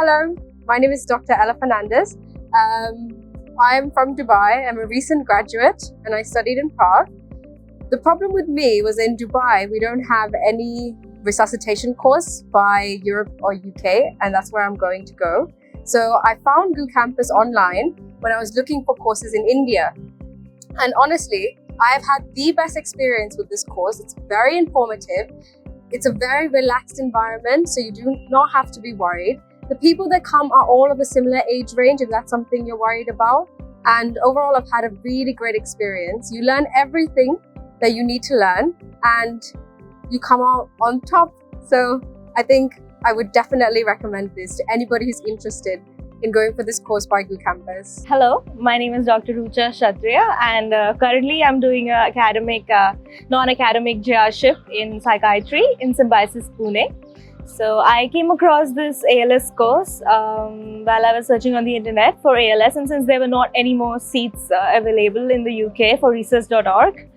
Hello, my name is Dr. Ella Fernandez. I am from Dubai. I'm a recent graduate and I studied in Prague. The problem with me was in Dubai, we don't have any resuscitation course by Europe or UK, and that's where I'm going to go. So I found GU Campus online when I was looking for courses in India. And honestly, I have had the best experience with this course. It's very informative. It's a very relaxed environment, so you do not have to be worried. The people that come are all of a similar age range, if that's something you're worried about. And overall, I've had a really great experience. You learn everything that you need to learn and you come out on top. So I think I would definitely recommend this to anybody who's interested in going for this course by GU Campus. Hello, my name is Dr. Rucha Kshatriya, and currently I'm doing a non-academic JRship in psychiatry in Symbiosis, Pune. So I came across this ALS course while I was searching on the internet for ALS, and since there were not any more seats available in the UK for research.org,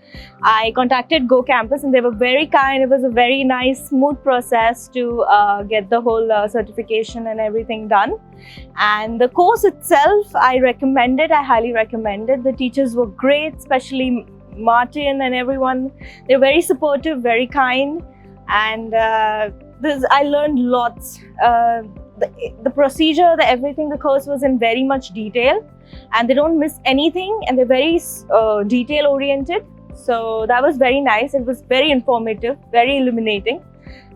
I contacted GU Campus and they were very kind. It was a very nice, smooth process to get the whole certification and everything done. And the course itself, I highly recommend it. The teachers were great, especially Martin and everyone. They're very supportive, very kind, and I learned lots. The procedure, everything, the course was in very much detail, and they don't miss anything, and they're very detail oriented. So that was very nice. It was very informative, very illuminating,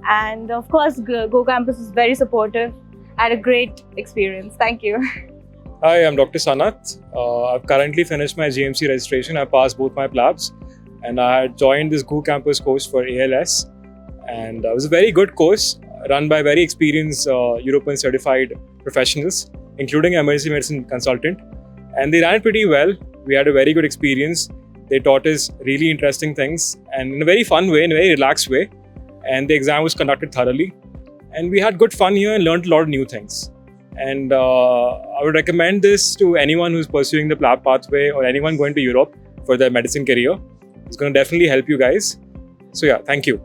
and of course GU Campus is very supportive. I had a great experience. Thank you. Hi, I'm Dr. Sanat. I've currently finished my GMC registration. I passed both my PLABs, and I had joined this GU Campus course for ALS, and it was a very good course run by very experienced European certified professionals, including an emergency medicine consultant, and they ran it pretty well. We had a very good experience. They taught us really interesting things and in a very fun way, in a very relaxed way. And the exam was conducted thoroughly. And we had good fun here and learned a lot of new things. And I would recommend this to anyone who's pursuing the PLAB pathway or anyone going to Europe for their medicine career. It's going to definitely help you guys. So yeah, thank you.